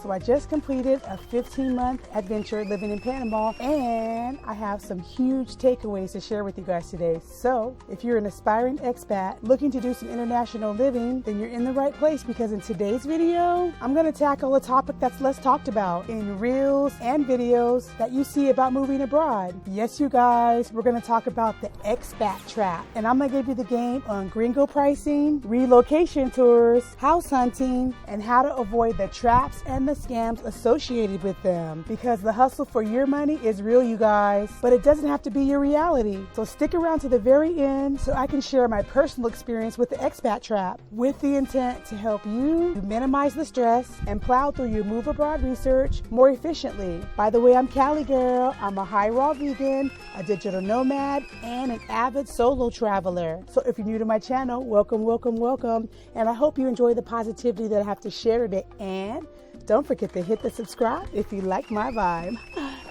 So I just completed a 15-month adventure living in Panama, and I have some huge takeaways to share with you guys today. So if you're an aspiring expat looking to do some international living, then you're in the right place, because in today's video, I'm going to tackle a topic that's less talked about in reels and videos that you see about moving abroad. Yes, you guys, we're going to talk about the Expat Trap, and I'm going to give you the game on Gringo Pricing, relocation tours, house hunting, and how to avoid the traps and the scams associated with them, because the hustle for your money is real, you guys, but it doesn't have to be your reality. So stick around to the very end so I can share my personal experience with the Expat Trap, with the intent to help you minimize the stress and plow through your move abroad research more efficiently. By the way, I'm Cali Girl. I'm a high raw vegan, a digital nomad, and an avid solo traveler. So if you're new to my channel, welcome, welcome, welcome. And I hope you enjoy the positivity that I have to share today. And don't forget to hit the subscribe if you like my vibe.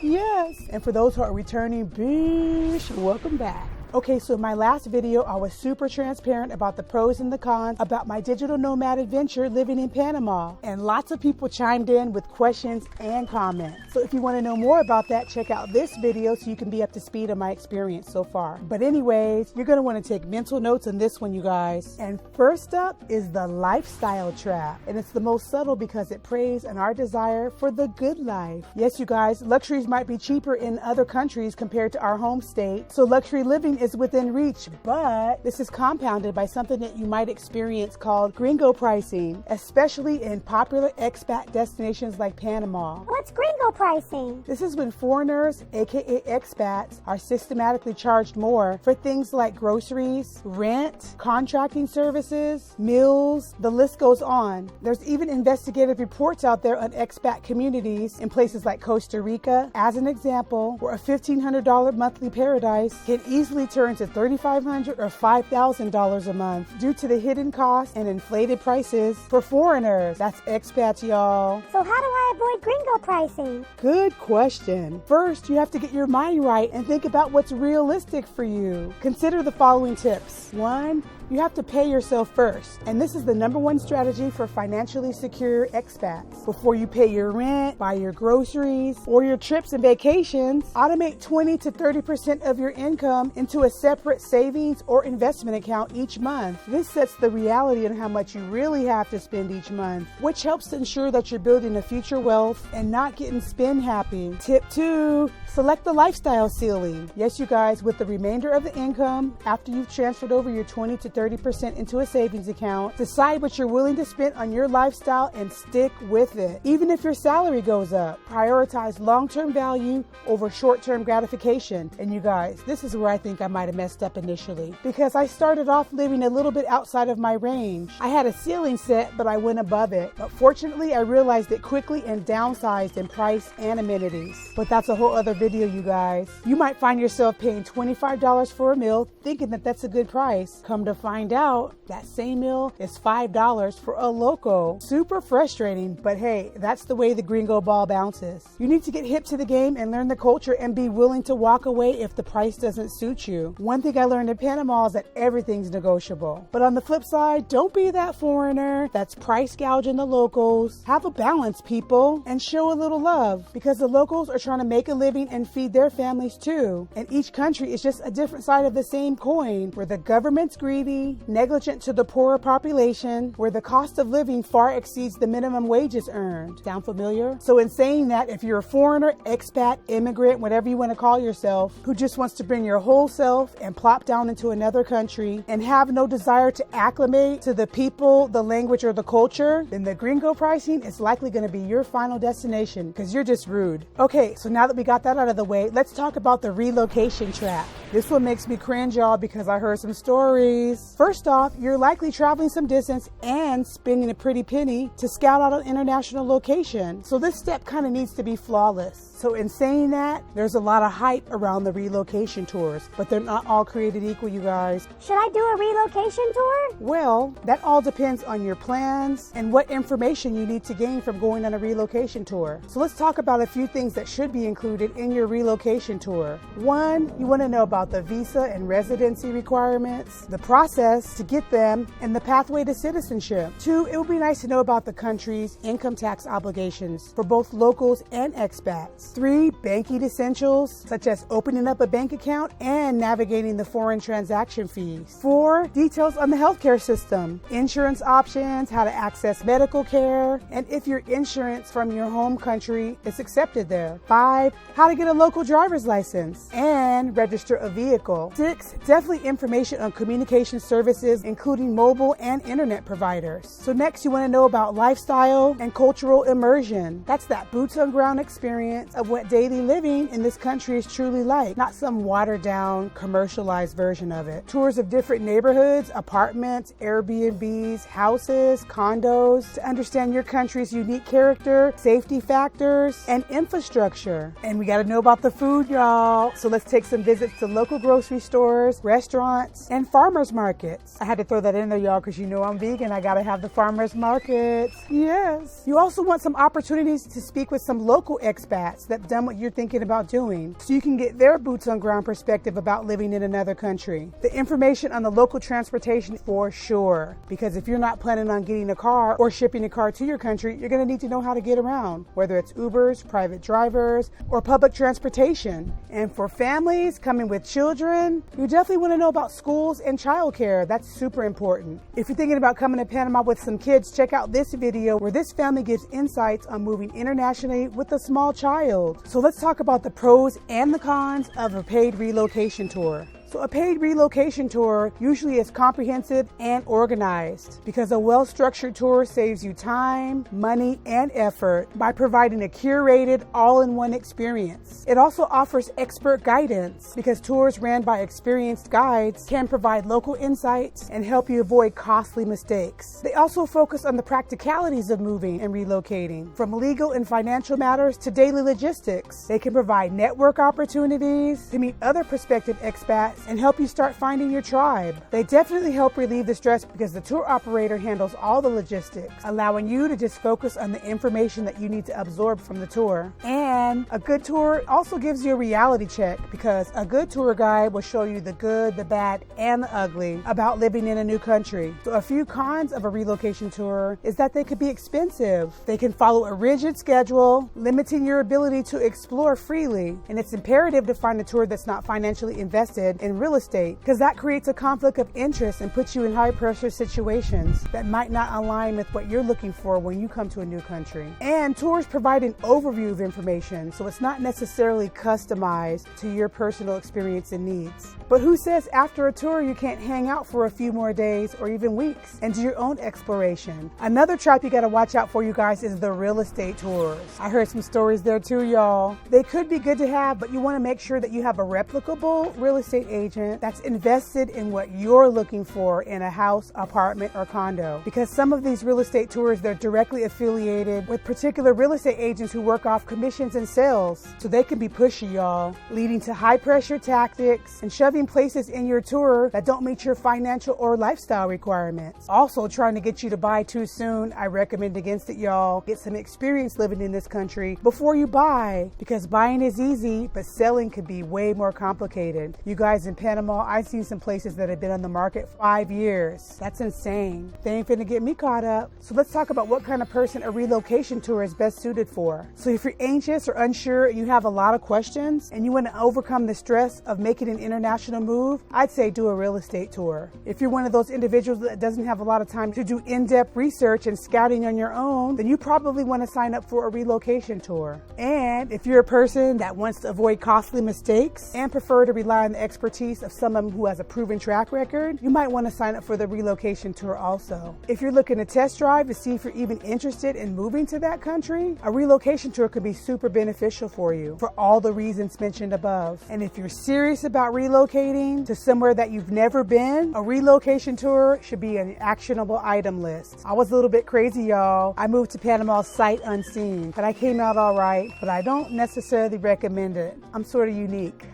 Yes. And for those who are returning, bish, welcome back. Okay, so in my last video, I was super transparent about the pros and the cons about my digital nomad adventure living in Panama. And lots of people chimed in with questions and comments. So if you want to know more about that, check out this video so you can be up to speed on my experience so far. But anyways, you're going to want to take mental notes on this one, you guys. And first up is the lifestyle trap. And it's the most subtle because it preys on our desire for the good life. Yes, you guys, luxuries might be cheaper in other countries compared to our home state. So luxury living is within reach, but this is compounded by something that you might experience called Gringo Pricing, especially in popular expat destinations like Panama. What's Gringo Pricing? This is when foreigners, aka expats, are systematically charged more for things like groceries, rent, contracting services, meals, the list goes on. There's even investigative reports out there on expat communities in places like Costa Rica, as an example, where a $1,500 monthly paradise can easily turn to $3,500 or $5,000 a month due to the hidden costs and inflated prices for foreigners. That's expats, y'all. So how do I avoid Gringo Pricing? Good question. First, you have to get your mind right and think about what's realistic for you. Consider the following tips. 1, you have to pay yourself first. And this is the #1 strategy for financially secure expats. Before you pay your rent, buy your groceries, or your trips and vacations, automate 20 to 30% of your income into a separate savings or investment account each month. This sets the reality on how much you really have to spend each month, which helps to ensure that you're building a future wealth and not getting spend happy. Tip 2, select the lifestyle ceiling. Yes, you guys, with the remainder of the income, after you've transferred over your 20 to 30% into a savings account, decide what you're willing to spend on your lifestyle and stick with it. Even if your salary goes up, prioritize long-term value over short-term gratification. And you guys, this is where I think I might have messed up initially, because I started off living a little bit outside of my range. I had a ceiling set, but I went above it. But fortunately, I realized it quickly and downsized in price and amenities. But that's a whole other video, you guys. You might find yourself paying $25 for a meal, thinking that that's a good price. Come to find out, that same meal is $5 for a loco. Super frustrating, but hey, that's the way the gringo ball bounces. You need to get hip to the game and learn the culture and be willing to walk away if the price doesn't suit you. One thing I learned in Panama is that everything's negotiable. But on the flip side, don't be that foreigner that's price gouging the locals. Have a balance, people, and show a little love, because the locals are trying to make a living and feed their families too. And each country is just a different side of the same coin, where the government's greedy, negligent to the poorer population, where the cost of living far exceeds the minimum wages earned. Sound familiar? So in saying that, if you're a foreigner, expat, immigrant, whatever you want to call yourself, who just wants to bring your whole self and plop down into another country and have no desire to acclimate to the people, the language, or the culture, then the Gringo Pricing is likely going to be your final destination, because you're just rude. Okay, so now that we got that out of the way, let's talk about the relocation trap. This one makes me cringe, y'all, because I heard some stories. First off, you're likely traveling some distance and spending a pretty penny to scout out an international location. So this step kind of needs to be flawless. So in saying that, there's a lot of hype around the relocation tours, but they're not all created equal, you guys. Should I do a relocation tour? Well, that all depends on your plans and what information you need to gain from going on a relocation tour. So let's talk about a few things that should be included in your relocation tour. 1, you want to know about the visa and residency requirements, the process process to get them and the pathway to citizenship. 2, it would be nice to know about the country's income tax obligations for both locals and expats. 3, banking essentials such as opening up a bank account and navigating the foreign transaction fees. 4, details on the healthcare system, insurance options, how to access medical care, and if your insurance from your home country is accepted there. 5, how to get a local driver's license and register a vehicle. 6, definitely information on communication services, including mobile and internet providers. So next, you want to know about lifestyle and cultural immersion. That's that boots on ground experience of what daily living in this country is truly like, not some watered down, commercialized version of it. Tours of different neighborhoods, apartments, Airbnbs, houses, condos, to understand your country's unique character, safety factors, and infrastructure. And we got to know about the food, y'all. So let's take some visits to local grocery stores, restaurants, and farmers markets. I had to throw that in there, y'all, because you know I'm vegan. I got to have the farmers markets. Yes. You also want some opportunities to speak with some local expats that have done what you're thinking about doing, so you can get their boots on ground perspective about living in another country. The information on the local transportation for sure, because if you're not planning on getting a car or shipping a car to your country, you're going to need to know how to get around, whether it's Ubers, private drivers, or public transportation. And for families coming with children, you definitely want to know about schools and childcare. That's super important. If you're thinking about coming to Panama with some kids, check out this video where this family gives insights on moving internationally with a small child. So let's talk about the pros and the cons of a paid relocation tour. So a paid relocation tour usually is comprehensive and organized because a well-structured tour saves you time, money, and effort by providing a curated all-in-one experience. It also offers expert guidance because tours ran by experienced guides can provide local insights and help you avoid costly mistakes. They also focus on the practicalities of moving and relocating, from legal and financial matters to daily logistics. They can provide network opportunities to meet other prospective expats and help you start finding your tribe. They definitely help relieve the stress because the tour operator handles all the logistics, allowing you to just focus on the information that you need to absorb from the tour. And a good tour also gives you a reality check because a good tour guide will show you the good, the bad, and the ugly about living in a new country. So a few cons of a relocation tour is that they could be expensive. They can follow a rigid schedule, limiting your ability to explore freely. And it's imperative to find a tour that's not financially invested in real estate, because that creates a conflict of interest and puts you in high pressure situations that might not align with what you're looking for when you come to a new country. And tours provide an overview of information, so it's not necessarily customized to your personal experience and needs. But who says after a tour you can't hang out for a few more days or even weeks and do your own exploration? Another trap you got to watch out for, you guys, is the real estate tours. I heard some stories there too, y'all. They could be good to have, but you want to make sure that you have a replicable real estate agent that's invested in what you're looking for in a house, apartment, or condo. Because some of these real estate tours, they're directly affiliated with particular real estate agents who work off commissions and sales. So they can be pushy, y'all, leading to high pressure tactics and shoving places in your tour that don't meet your financial or lifestyle requirements. Also trying to get you to buy too soon. I recommend against it, y'all. Get some experience living in this country before you buy, because buying is easy, but selling could be way more complicated. You guys, in Panama, I've seen some places that have been on the market 5 years. That's insane. They ain't finna get me caught up. So let's talk about what kind of person a relocation tour is best suited for. So if you're anxious or unsure, you have a lot of questions, and you want to overcome the stress of making an international move, I'd say do a real estate tour. If you're one of those individuals that doesn't have a lot of time to do in-depth research and scouting on your own, then you probably want to sign up for a relocation tour. And if you're a person that wants to avoid costly mistakes and prefer to rely on the expertise of someone who has a proven track record, you might want to sign up for the relocation tour also. If you're looking to test drive to see if you're even interested in moving to that country, a relocation tour could be super beneficial for you for all the reasons mentioned above. And if you're serious about relocating to somewhere that you've never been, a relocation tour should be an actionable item list. I was a little bit crazy, y'all. I moved to Panama sight unseen, but I came out all right, but I don't necessarily recommend it. I'm sort of unique.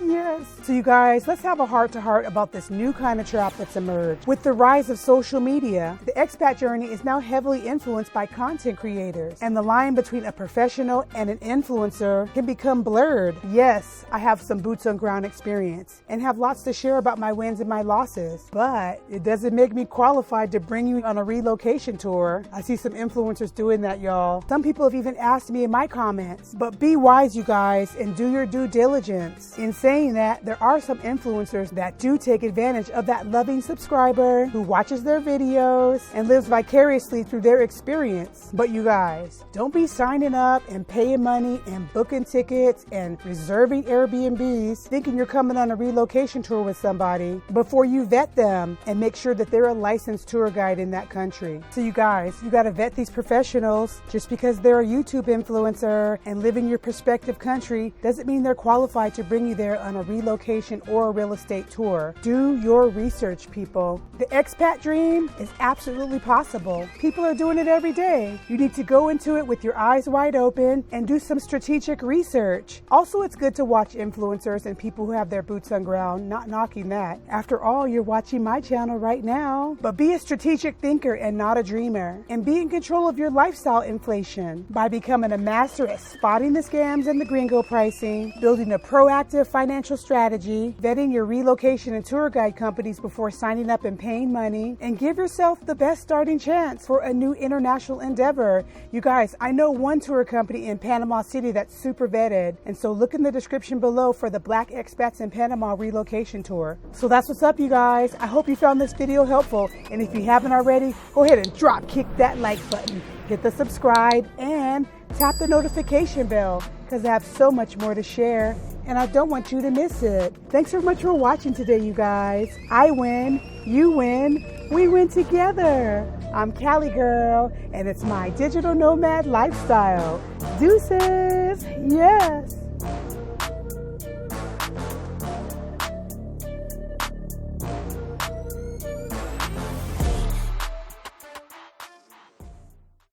Yes. So you guys, let's have a heart-to-heart about this new kind of trap that's emerged. With the rise of social media, the expat journey is now heavily influenced by content creators, and the line between a professional and an influencer can become blurred. Yes, I have some boots on ground experience and have lots to share about my wins and my losses, but it doesn't make me qualified to bring you on a relocation tour. I see some influencers doing that, y'all. Some people have even asked me in my comments, but be wise, you guys, and do your due diligence. In saying that, there are some influencers that do take advantage of that loving subscriber who watches their videos and lives vicariously through their experience. But you guys, don't be signing up and paying money and booking tickets and reserving Airbnbs thinking you're coming on a relocation tour with somebody before you vet them and make sure that they're a licensed tour guide in that country. So you guys, you got to vet these professionals. Just because they're a YouTube influencer and live in your prospective country doesn't mean they're qualified to bring you there on a relocation or a real estate tour. Do your research, people. The expat dream is absolutely possible. People are doing it every day. You need to go into it with your eyes wide open and do some strategic research. Also, it's good to watch influencers and people who have their boots on ground, not knocking that. After all, you're watching my channel right now. But be a strategic thinker and not a dreamer. And be in control of your lifestyle inflation by becoming a master at spotting the scams and the gringo pricing, building a proactive financial strategy, vetting your relocation and tour guide companies before signing up and paying money, and give yourself the best starting chance for a new international endeavor. You guys, I know one tour company in Panama City that's super vetted, and so look in the description below for the Black Expats in Panama relocation tour. So that's what's up, you guys. I hope you found this video helpful, and if you haven't already, go ahead and drop kick that like button, hit the subscribe, and tap the notification bell, because I have so much more to share and I don't want you to miss it. Thanks so much for watching today, you guys. I win, you win, we win together. I'm Cali Girl, and it's my digital nomad lifestyle. Deuces, yes.